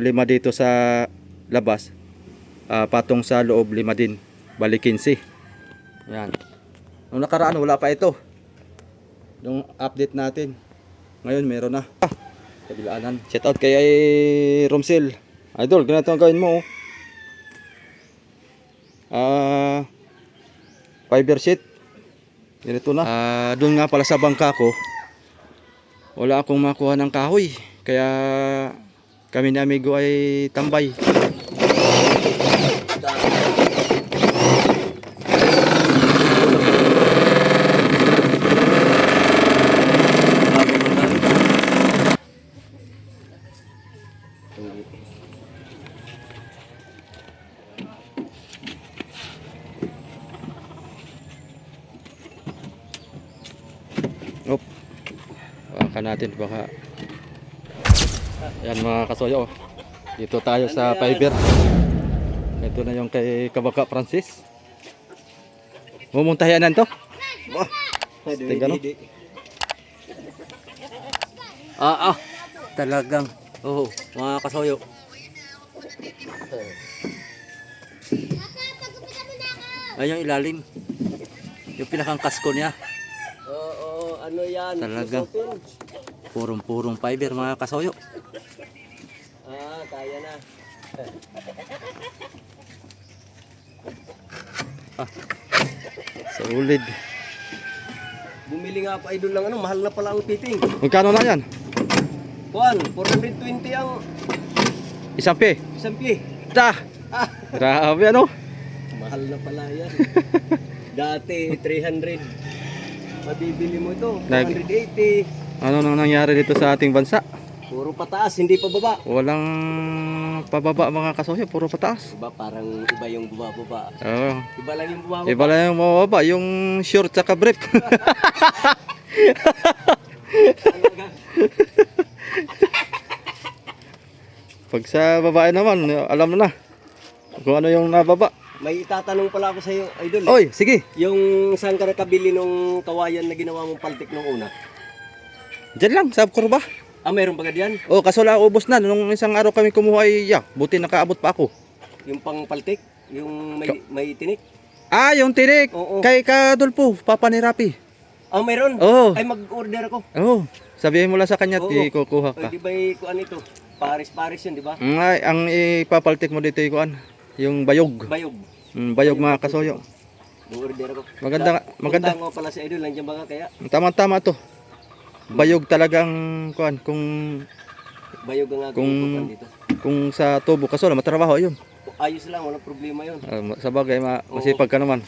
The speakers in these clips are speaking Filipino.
Lima dito sa labas, patong sa loob 5 din, bali 15. Yan. Nung nakaraan wala pa ito. Nung update natin, ngayon meron na. Kabilaanan. Shout out kay Romsel. Idol, ganito ang gawin mo. Fiber sheet. Ganito na. Doon nga pala sa bangka ko, wala akong makuha ng kahoy. Kaya kami ni amigo ay tambay. Op. Baka natin baka. Yan mga kasoyo. Dito tayo sa fiber. Ito na yung kay Kabaka Francis. Mumuntahianan to. Tingnan mo. Talagang. Oh, mga kasoyo. Ay, yung ilalim. Yung pinakang kasko niya. Oo, ano yan? Talagang purong fiber mga kasoyo. Kaya na. Solid. Bumili nga pa idol lang mahal na pala ang fitting. Magkano na yan? Kuan, 420 ang Isang pe. isang pie. Grabe ano? Mahal na pala yan. Dati 300. Mabibili mo ito, 480. Ano nang nangyari dito sa ating bansa? Puro pataas, hindi pa baba. Walang pababa mga kasoyo, puro pataas. Diba parang iba yung bumababa. Oo. Iba lang yung bumababa. Iba lang yung mababa, yung short tsaka brief. Pag sa babae naman, alam mo na kung ano yung nababa. May itatanong pala ako sa iyo, idol. Oy, sige. Yung saan ka nakabili nung kawayan na ginawa mong paltik nung una? Diyan lang, sa kurba. Meron ba diyan? Oh, kaso lang ubos na. Nung isang araw kami kumuha ay, buti nakaabot pa ako. Yung pang paltik? Yung may tinik? Yung tinik. Oo. Kay Kadolpo, Papa ni Rapi. Meron? Oo. Ay, mag-order ako. Oh, sabihin mo lang sa kanya, Oo. kukuha ka. Di ba kuan ito? Paris yun, di ba? Ay, ang ipapaltik mo dito yung yung bayog. Bayog. Bayog mga kasoyo. Mag-order ako. Maganda. Punta ko pala sa idol, nandiyan ba ka kaya? Tama-tama to. Bayog talagang kung Bayog ang gagawin dito. kung sa tubo kaso matrabaho yun. Ayos lang, walang problema yun. Sa bagay masipag ka naman.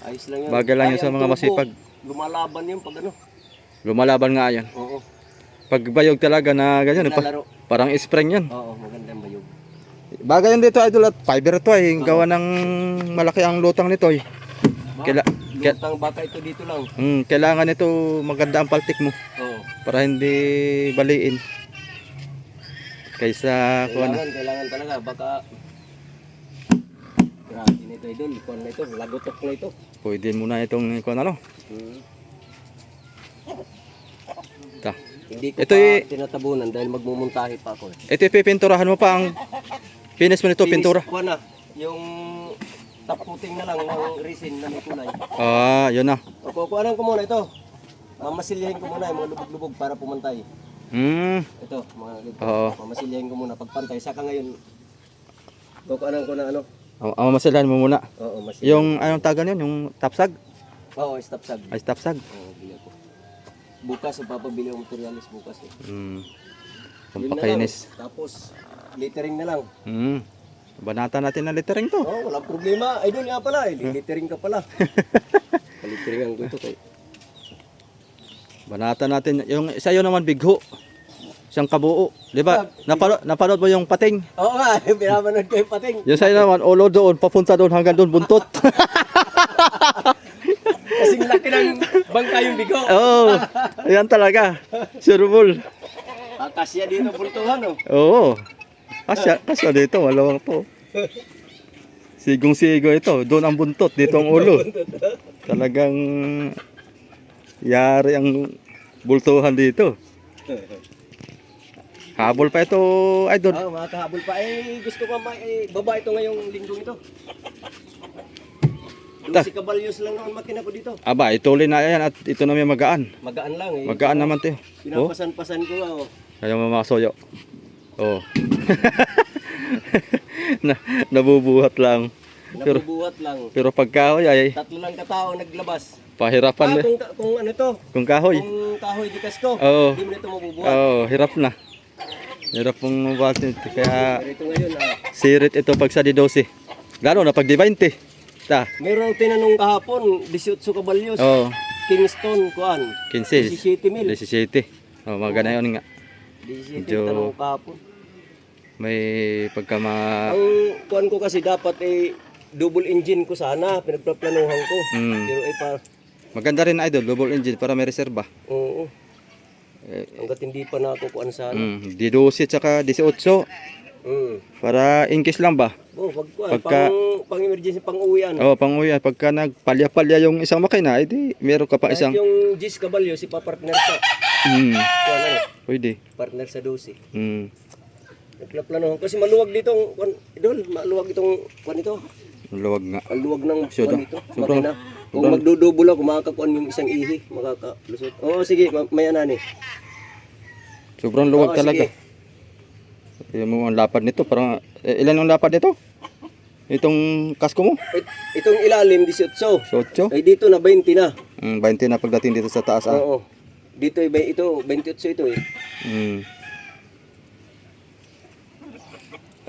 Ayos lang yun. Bagay lang yun sa mga tubo, masipag. Lumalaban yun pag ano. Lumalaban nga yan. Oo. Pag bayog talaga na ganyan, Naglalaro. parang spring yan. Oo, maganda yung bayog. Bagay yan dito idol at fiber to ay gawa ng malaki ang lutang nito eh. Lutang baka ito dito lang. Kailangan nito maganda ang paltik mo Oo. para hindi baliin. Kaysa Kailangan talaga baka grabe nito idol, kuan na ito, lagotok na ito. pwede muna itong Hindi ko Ito tinatabunan dahil magmumuntahe pa ako. Ito ipipinturahan mo pa ang finish mo nito, pintura. Kuan na, yung taputing na lang ng resin na may kulay. Yun na. Kukuhanan ko muna ito. Mamasilyahin ko muna yung mga lubog-lubog para pumantay. Ito, mga ganito. Oo. Mamasilyahin ko muna pagpantay. Saka ngayon, kukuhanan ko na ano. Mamasilhan mo muna. Oo, masilyahin. Yung anong tagan yun? Yung tapsag? Oo, stop sag. Ay, tapsag. Oo, bili ako. Bukas, papabili ang materialis bukas. Yun na Pampakainis. Tapos, littering na lang. Banata natin na littering to. Oo, walang problema. Ay, doon nga pala. Littering ka pala. Littering ko ito kay. Banata natin. Yung isa yun naman bigho. Isang kabuo. Di ba? Napanood mo yung pating? Oo nga, pinapanood ko yung pating. Yung sa'yo naman, ulo doon, papunta doon hanggang doon, buntot. Kasing laki ng bangka yung bigo. Oo, yan talaga. Sureball. Kasya dito pultuhan, oh. Oo. Kasya dito, walawang po. Sigong-sigo ito. Doon ang buntot, dito ang ulo. Talagang yari ang bultuhan dito. Habol pa ito, idol. Makakahabol pa. Gusto ko baba ito ngayong linggong ito. 12 kabalyos lang naman makina ko dito. Aba, ituloy na yan at ito na may magaan. Magaan lang eh. Magaan naman ito. Pinapasan-pasan ko Kaya mga soyo. Nabubuhat lang. Nabubuhat lang. Pero pag kahoy ay 3 lang katao naglabas. pahirapan. Kung ano to? Kung kahoy. Kung kahoy di kasko. Oo. Hindi mo nito mabubuhat. Hirap na. Hirap pong mabuhat nito. Kaya Pero ito ngayon sirit ito pag sa D12. Lalo na pag D20. Meron tinanong kahapon, 18 kabalyos. Kingston, kuan. 15. 17 mil. 17. Magana yun nga. 17 Medyo tanong kahapon. may pagka Ang kuan ko kasi dapat double engine ko sana, pinagpaplanuhan ko. Pero maganda rin idol, double engine para may reserba. oo. Hanggat hindi pa na ako kuan sana. D12 tsaka 18. Para in case lang ba? Pang emergency, pang uwian. Pang-uwi. Pagka nagpalya-palya yung isang makina, edi meron ka pa isang... Yung 10 kabalyo, si pa-partner sa. Pwede. Partner sa 12. Mm. Kasi maluwag dito, idol, maluwag itong kuan ito. Luwag nga. Maluwag ng Sure, kuan ito. sobrang- Makina. Kung magdudubol ako, makakakuan yung isang ihi. Makakalusot. Sige, may anani. Sobrang luwag talaga. Sige. Tignan mo ang lapad nito. Parang, ilan ang lapad nito? Itong kasko mo? Itong ilalim, 18. 8? Dito na 20 na. 20 na pagdating dito sa taas. Oo. Dito, ito, 28 ito Mm.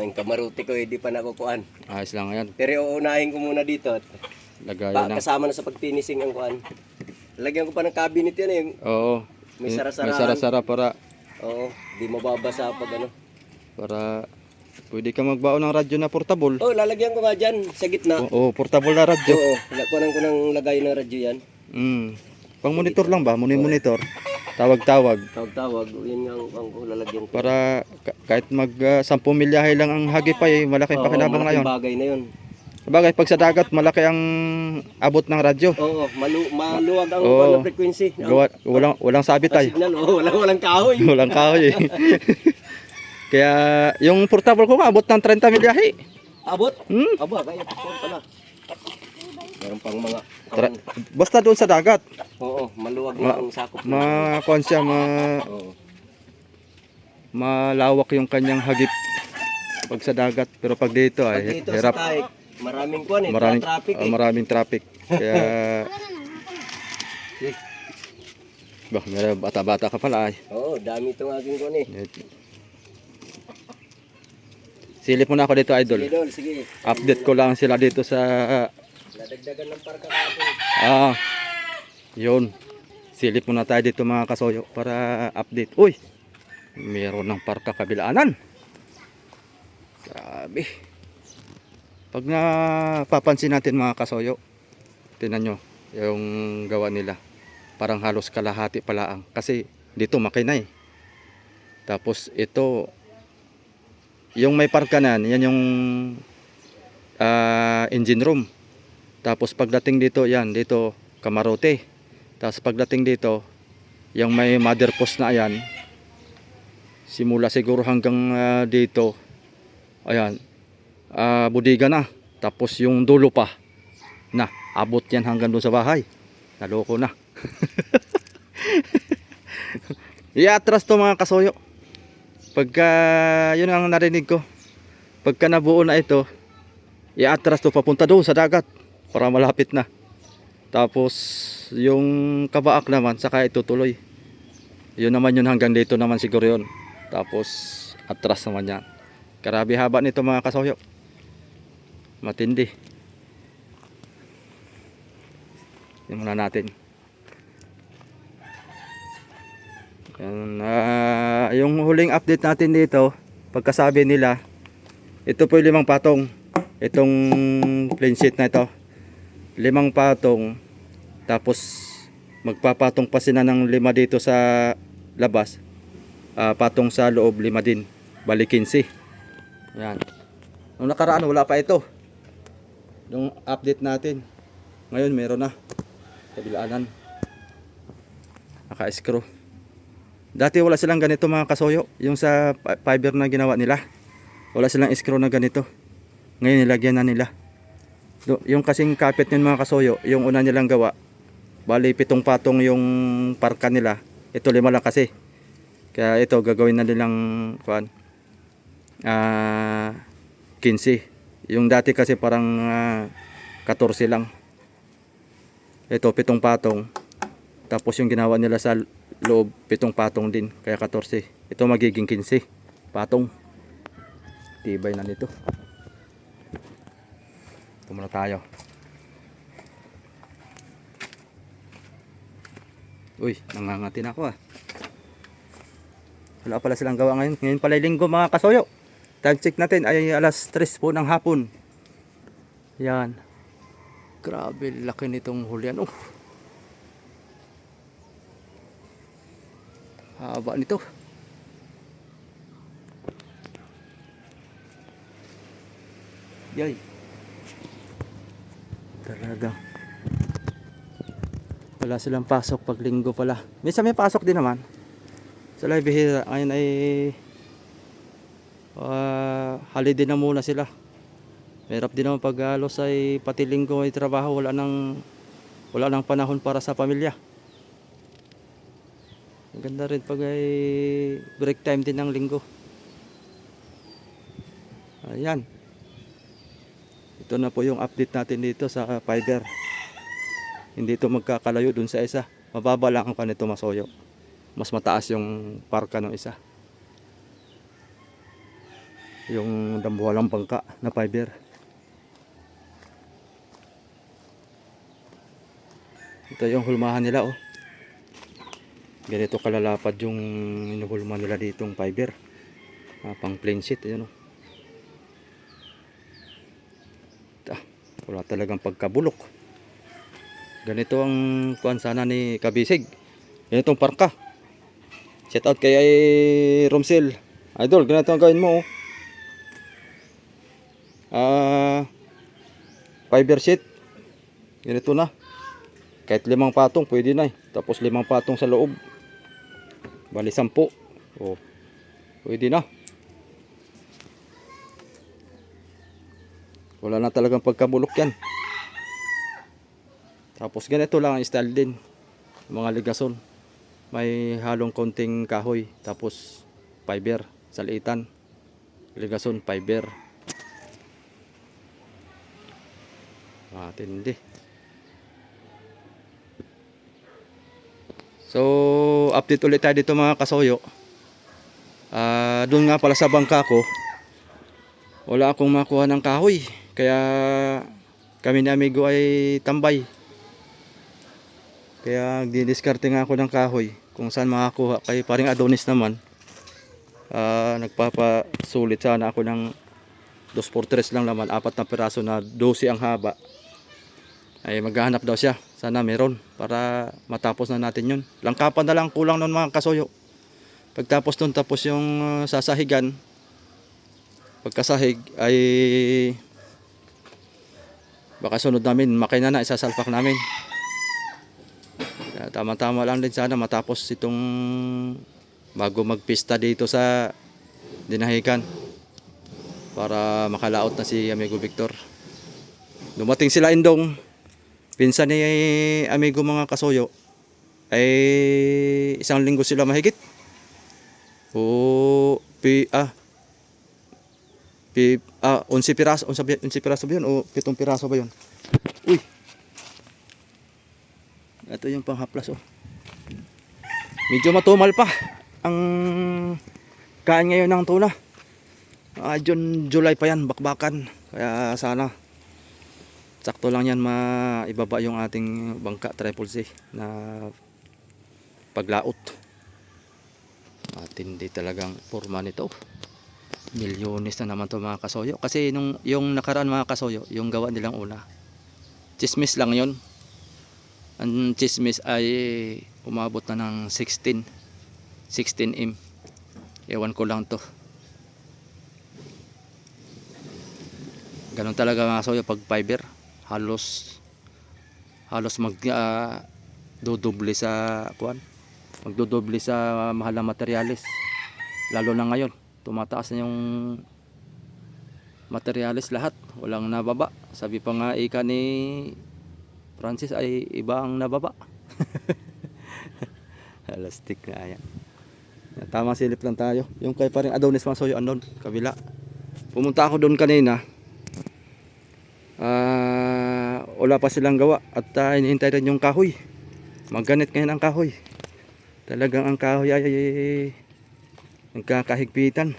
Ang kamaruti ko, hindi pa nakukuan. Ayos lang yan. Pero uunahin ko muna dito. Lagayan na. Kasama na sa pagpinising ang kuan. Lagyan ko pa ng cabinet yan Oo. May sara-sara. May sara-sara para di mababasa pag para pwede ka magbaon ng radyo na portable. Lalagyan ko nga dyan sa gitna. Portable na radyo. Kunan ko ng lagay ng radyo yan. Pang monitor lang ba? Monitor. Tawag-tawag. Tawag-tawag. Yun nga ang lalagyan ko. Para kahit mag 10 milyahe lang ang hagipay, malaking pakinabang na yun. Malaking bagay na yun. Sabagay, pag sa dagat, malaki ang abot ng radyo. Maluwag ang frequency. Walang sabit ay. Signal, walang kahoy. Walang kahoy eh. Kaya yung portable ko abot ng 30 milyahe. Abot? Aba, kaya pala. Meron pang mga... Basta doon sa dagat. Maluwag na ang sakop. Malawak yung kanyang hagip pag sa dagat. Pero pag dito ay hirap. Maraming kuan traffic maraming traffic. Kaya meron bata-bata ka pala ay. Dami itong aking kuan Silip mo na ako dito, idol. Sige. Update ko lang sila dito sa Nadagdagan ng parka kapon. Yun. Silip muna tayo dito mga kasoyo para update. Uy, meron ng parka kabilaanan. Grabe. Pag napapansin natin mga kasoyo, tingnan nyo yung gawa nila. Parang halos kalahati pala kasi dito makina eh. Tapos ito, yung may parka na yan yung engine room. Tapos pagdating dito, dito kamarote. Tapos pagdating dito, yung may mother post na yan, simula siguro hanggang dito, ayan, budiga na. Tapos yung dulo pa, abot yan hanggang doon sa bahay. Naloko na. I-atras to mga kasoyo. Pagka, yun ang narinig ko. Pagka nabuo na ito, i-atras to papunta doon sa dagat. Para malapit na. Tapos yung kabaak naman saka itutuloy. Yun naman yun hanggang dito naman siguro yun. Tapos atras naman yan. Grabe haba nito mga kasoyo. Matindi. Yan muna natin. Yan, yung huling update natin dito, pagkasabi nila, ito po yung 5 patong. Itong plain sheet na ito. 5 patong, tapos magpapatong pa sila ng 5 dito sa labas, patong sa loob 5 din, bali 15. Yan. Nung nakaraan wala pa ito, yung update natin. Ngayon meron na, kabilaanan, naka-screw. Dati wala silang ganito mga kasoyo. Yung sa fiber na ginawa nila. Wala silang screw na ganito. Ngayon nilagyan na nila. Yung kasing kapit ng mga kasoyo, yung una nilang gawa, bali 7 patong yung parka nila. Ito 5 lang kasi. Kaya ito gagawin na nilang kuan. 15. Yung dati kasi parang 14 lang. Ito 7 patong. Tapos yung ginawa nila sa loob 7 patong din, kaya 14. Ito magiging 15 patong. Tibay na nito. Ito muna tayo. Uy, nangangati na ako Wala pala silang gawa ngayon. Ngayon pala linggo mga kasoyo. Time check natin ay alas 3 po ng hapon. Yan. Grabe, laki nitong hulian. Haba nito. Yay. Talaga. Wala silang pasok pag linggo pala. Minsan may pasok din naman. Sila bihira. Ngayon ay holiday na muna sila. Mahirap din naman pag halos ay pati linggo ay trabaho. Wala nang panahon para sa pamilya. Maganda rin pag ay break time din ng linggo. Ayan. Ito na po yung update natin dito sa fiber. Hindi ito magkakalayo dun sa isa. Mababa lang ang kanito masoyo. Mas mataas yung parka ng isa. Yung dambuhalang bangka na fiber. Ito yung hulmahan nila Ganito kalalapad yung inuhulma nila ditong fiber. Pang plain sheet. Ayan wala talagang pagkabulok. Ganito ang kuan sana ni Kabisig. Ganitong parka. Shout out kay Romsel. Idol, ganito ang gawin mo fiber sheet. Ganito na. Kahit 5 patong pwede na Tapos 5 patong sa loob. Bali 10. Pwede na. Wala na talagang pagkabulok yan. Tapos ganito lang ang style din. Mga ligason. May halong konting kahoy. Tapos fiber. Salitan. Ligason, fiber. Matindi. So, update ulit tayo dito mga kasoyo. Doon nga pala sa bangka ko. Wala akong makuha ng kahoy. Kaya kami ni amigo ay tambay. Kaya didiskarte nga ako ng kahoy kung saan makakuha. Kay paring Adonis naman, nagpapasulit sana ako ng 2x3 lang naman, 4 na piraso na 12 ang haba. Ay maghahanap daw siya. Sana meron para matapos na natin yun. Langkapan na lang kulang nun mga kasoyo. Pagtapos nun, tapos yung sasahigan. Pagkasahig ay baka sunod namin makina na isasalpak namin. Tama-tama lang din sana matapos itong bago magpista dito sa Dinahican para makalaot na si amigo Victor. Dumating sila Indong, pinsan ni amigo mga kasoyo, ay 1 linggo sila mahigit. 11 piraso, 11 piraso ba yun o 7 piraso ba yun? Uy, ito yung panghaplas medyo matumal pa ang kain ngayon ng tuna. July pa yan, bakbakan. Kaya sana sakto lang yan maibaba yung ating bangka Triple C na paglaot. Matindi talagang forma nito. Milyones na naman to mga kasoyo. Kasi yung nakaraan mga kasoyo, yung gawa nilang una, chismis lang yon. Ang chismis ay umabot na ng 16 m. Ewan ko lang to. Ganun talaga mga kasoyo pag fiber. Halos mag dodoble sa kuan magdodoble sa mahal na materyales. Lalo na ngayon, tumataas na yung materyales lahat, walang nababa. Sabi pa nga ika ni Francis ay iba ang nababa. Elastic na yan. Tamang silip lang tayo. Yung kay paring Adonis Mansoyo andon, kabila. Pumunta ako doon kanina. Wala pa silang gawa at hinihintay rin yung kahoy. Magganit ngayon ang kahoy. Talagang ang kahoy ay nagkakahigpitan.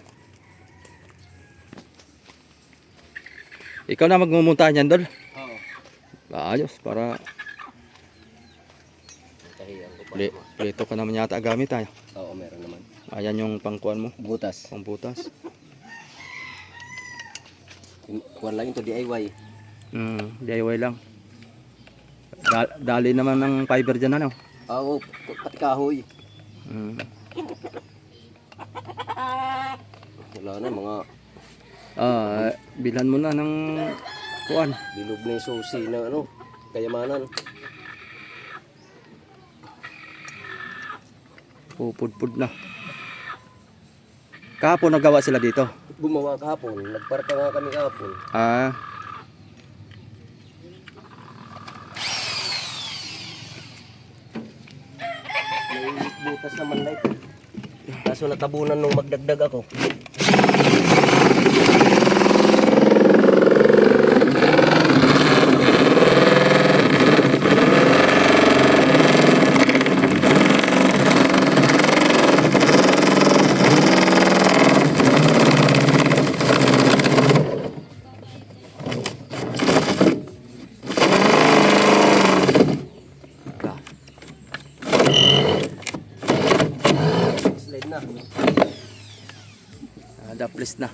Ikaw na magmumunta niyan, Dol? Oo. Ayos, para Kahiyan ko pa. plito ka naman yata gamit tayo. Oo, meron naman. Ayan yung pangkuan mo, Butas. pangbutas. Kuwan lang ito DIY. DIY lang. Dali naman ng fiber dyan, ano? Oo, pati kahoy. Wala na, mga Bilhan mo na ng kuan. bilog na yung susi na ano, kayamanan. Pupudpud na. Kahapon nagawa sila dito. Gumawa kahapon, nagparka nga kami kahapon. May butas naman na ito. Kaso natabunan nung magdagdag ako. Slide na. Daplis na.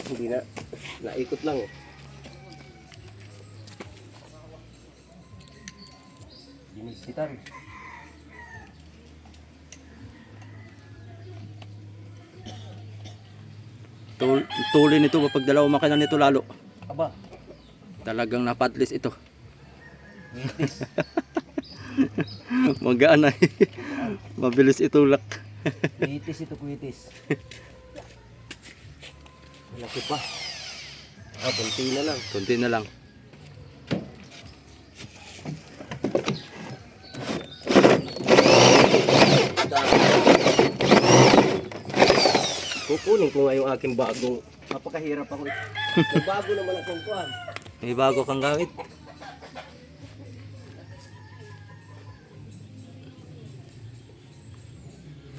Hindi na. Naikot lang eh. Ginisitan. Tuloy nito kapag dalawa makina nito lalo. Aba, Talagang napadlis ito. Magaan ay. Mabilis itulak. kuitis ito, kuitis. Malaki pa. Kunti na lang. Kunti na lang. Kukunin ko nga yung aking bagong. Napakahirap ako. May bago naman akong kuhan. May bago kang gamit.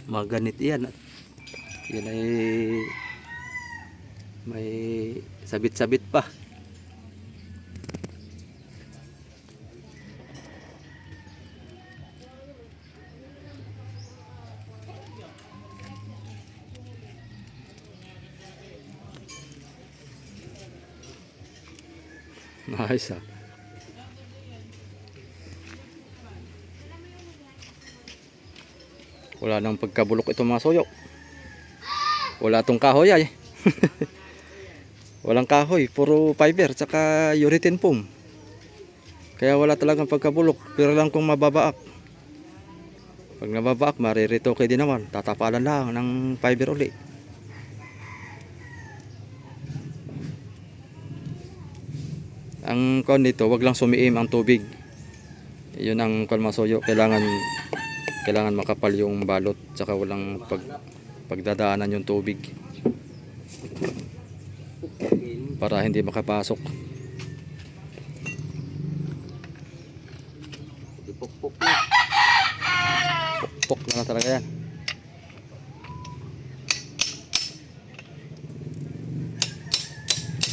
Maganit yan. Yan ay may sabit-sabit pa. Nice ah. Wala nang pagkabulok itong mga soyo. Wala tong kahoy ay. Walang kahoy, puro fiber tsaka urethane foam. Kaya wala talagang pagkabulok, pero lang kung mababaak. Pag nababaak, mariritoke din naman. Tatapalan lang ng fiber uli. Ang kon nito, wag lang sumiim ang tubig. Yun ang kon masoyo, kailangan makapal yung balot tsaka walang pagdadaanan yung tubig para hindi makapasok. Ipukpuk na. Pok na talaga yan.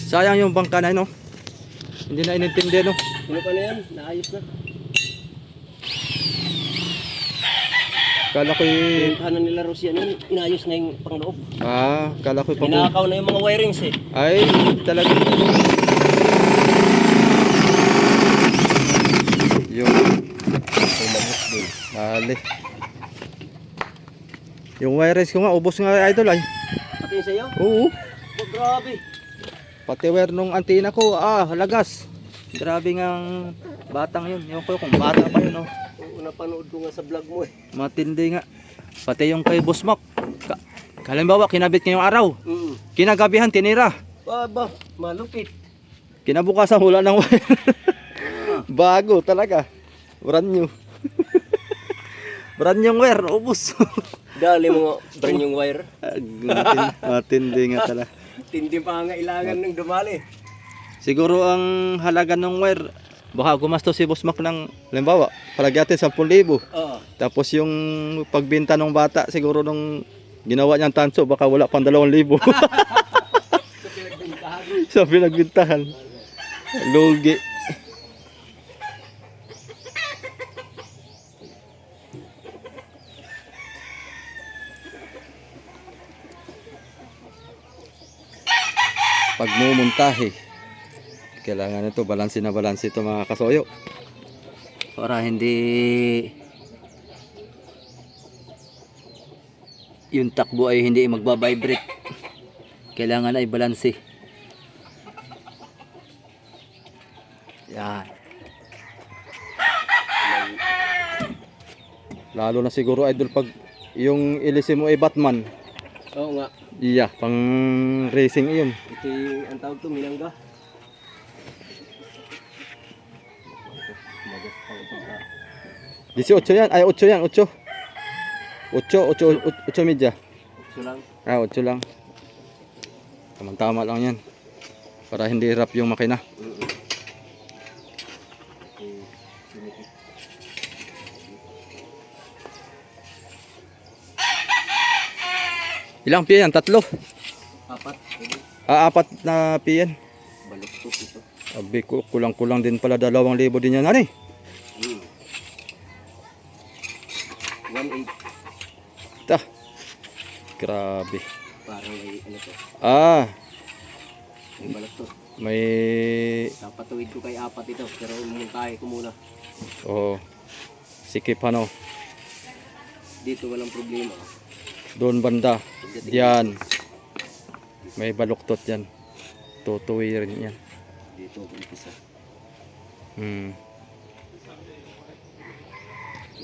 Sayang yung bangka na no. Hindi na inintindi no. Ano pa na yan? Naayos na. Kala ko Yung kanan nila Rusya nun, inayos na yung pangloob. kala ko pa Ninakaw na yung mga wirings eh. ay talaga yung Umabot din. mali. Yung wireless ko nga ubos nga idol ay. Pati yung sa'yo? Oo. Oh, grabe. Pati wire nung antena ko lagas. Grabe ngang batang yun. Yung ko kung bata pa yun oh. Oo, napanood ko nga sa vlog mo eh. Matindi nga. Pati yung kay Boss Mac. Halimbawa, kinabit ngayong araw. Mm. Kinagabihan, tinira. Ba, malupit. Kinabukasan, wala ng wire. Bago talaga. Brand new. Brand new wire, ubos. Dali mo brand yung wire. Matindi nga talaga. Tindi pa nga ilangan ng dumali. Siguro ang halaga ng wire, baka gumastos si Boss Mac ng, halimbawa, palagyatin 10,000. Oo. Tapos yung pagbenta ng bata, siguro nung ginawa niyang tanso, baka wala pang 2,000. Sa pinagbintahan. Lugi. Pagmumuntahe, kailangan ito balanse na balanse ito mga kasoyo, para hindi yung takbo ay hindi magbabibrate. Kailangan ay balanse. Yan. Lalo na siguro idol pag yung ilisi mo ay Batman. Oo nga. Iya, pang racing iyon. Ito yung ang tawag to, Minangga. 18 yan, ay 8 yan, 8. 8 media. So lang. 8 lang. Tama lang yan. Para hindi hirap yung makina. Ilang piyan? 3? 4. 4 na piyan. Baluktot ito. Abi ko, kulang-kulang din pala 2,000 din yan, hani? 1.8. Ta. Grabe. Parang may ano to. May baluktot. May Napatuwid ko kay 4 ito. Pero umuntahe ko muna. sikip ano. Dito walang problema. Doon banda. Yan. May baluktot yan. Tutuwi rin yan. Dito ako umpisa. Yung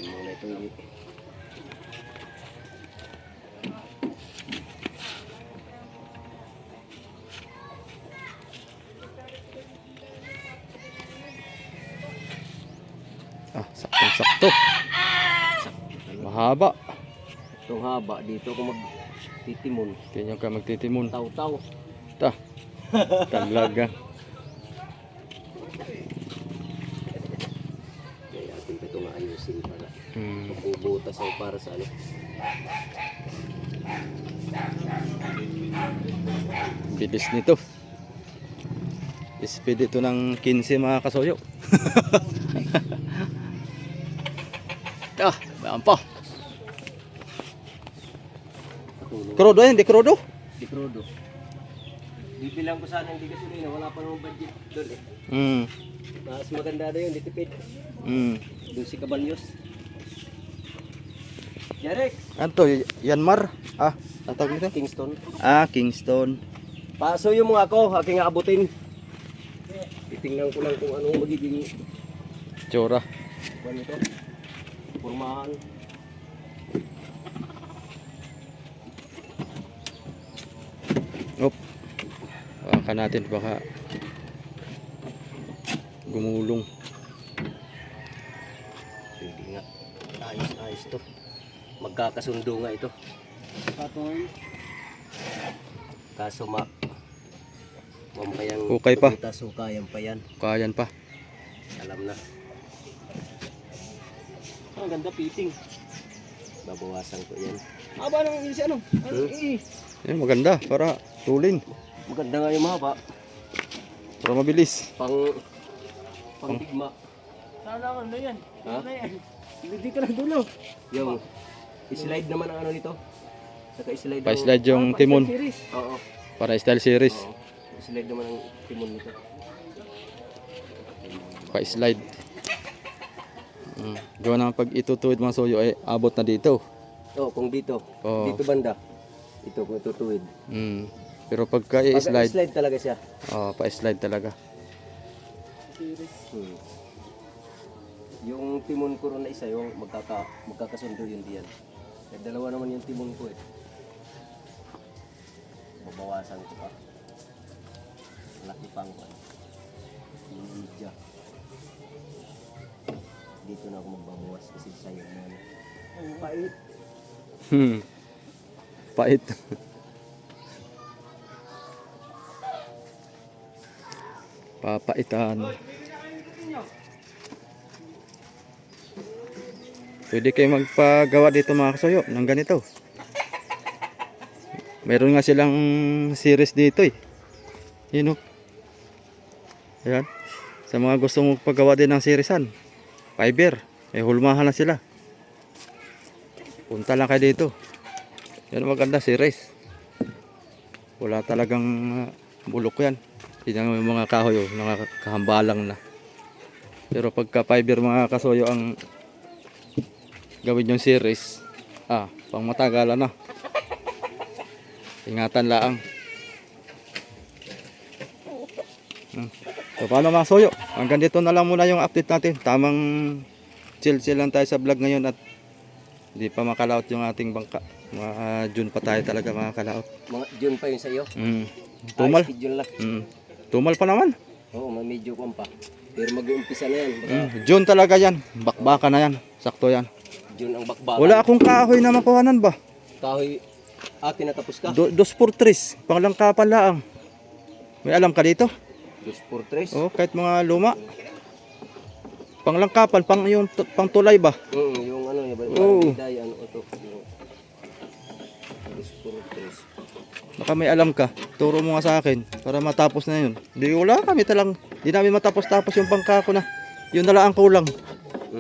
muna ito yung Saktong-sakto. Mahaba. itong haba. Dito ako magtitimon. Ganyan ka magtitimon. Taw-taw. Ta. Talaga. Kaya atin ito nga ayusin pala. Hmm. Magbubutas ako para sa ano. Bilis nito. Speed ito ng 15 mga kasoyo. Bayan pa. Krodo yan, di krodo? Di crudo. Bibilang ko sana hindi gasolina. Wala pa naman budget doon eh. Mas maganda na yun, ditipid. Doon si Caballos. Jarek! Ano Yanmar? Ang tawag nito? Kingston. Kingston. Paso yung mga ako, aking aabutin. Titingnan ko lang kung anong magiging Tsura. ano ito. Pormahan. Baka natin, baka gumulong. Hindi nga. Ayos to. Magkakasundo nga ito. Kaso mampayang Okay pa. Sukayan pa yan. Kayan pa. Alam na. Ang ganda piting. Babawasan ko yan. Aba nang si ano? Yan, maganda para tulin. Maganda nga yung mahaba. Para mabilis. Pang bigma. Sana ako na yan. Ha? Ano yan? Dito lang dulo. Yung slide naman ang ano nito. Saka-slide Pa-slide yung timon. Series. Oo. Para style series. Oo. Slide naman ang timon nito. Pa-slide. Gawa na pag itutuwid mga soyo ay abot na dito. Oo, kung dito. Oo. Dito banda. Ito kung itutuwid. Pero pagka i-slide, Slide talaga siya. pa-slide talaga. Series. Yung timon ko ron na isa, yung magkakasundo yun diyan. Eh, dalawa naman yung timon ko eh. Babawasan ko pa. Laki pang ko. Yung media. Dito na ako magbabawas kasi sayang mo. Ang pait. Pait. Papaitan. Pwede kayo magpagawa dito mga kasuyo ng ganito. Meron nga silang series dito eh. Yun o. Ayan. Sa mga gustong magpagawa din ng seriesan. Fiber. May hulmahan na sila. Punta lang kayo dito. Yan maganda series. Wala talagang bulok yan. Tingnan mo yung mga kahoy oh, nakahambalang na. Pero pagka fiber mga kasuyo ang gawin yung series, pang matagalan na. Ingatan laang. So paano mga kasuyo? Hanggang dito na lang muna yung update natin. Tamang chill lang tayo sa vlog ngayon at hindi pa makalaot yung ating bangka. Mga June pa tayo talaga makakalaot. Mga June pa yun sa'yo. Tumal. Schedule lang. Tumal pa naman. Oo, may medyo kong pa. Pero mag-uumpisa na yan. Baka June talaga yan. Bakbaka na yan. Sakto yan. June ang bakbakan. Wala akong kahoy na makuhanan ba? Kahoy, tinatapos ka? 2 por 3. Panglangkapan laang. May alam ka dito? 2 por 3? Oh, kahit mga luma. Panglangkapan, pang tulay ba? Yung ano, yung Oo. biday, ano ito. 2 por 3. Baka may alam ka. Turo mo nga sa akin para matapos na yun. Di wala kami talang. Di namin matapos-tapos yung bangka ko na. Yun na lang ang kulang. Tayo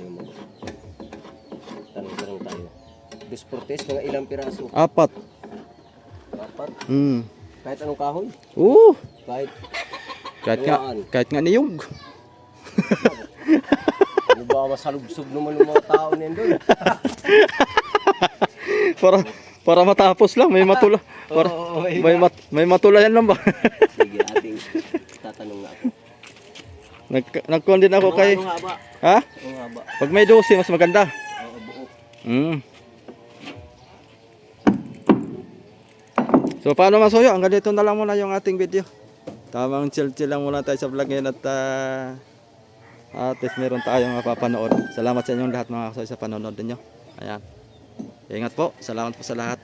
mo. Tanong tayo. 2 por 3, mga ilang piraso? 4. 4? Mm. Kahit anong kahoy? Oo. Kahit Kahit nga niyog. ano ba masalubsog naman ng mga tao na yun doon? para matapos lang may matula. Oo, May matulayan lang ba? Sige, ating tatanong nga ako. Nagkuhan din ako kay. Anong haba? Ha? Anong haba? Pag may 12 mas maganda. Oo, buo. So paano masuyo? Hanggang dito na lang muna yung ating video. Tamang chill lang muna tayo sa vlog ngayon at at least meron tayong mapapanood. Salamat sa inyong lahat mga kasuyo sa panonood ninyo. Ayan. Ingat po. Salamat po sa lahat.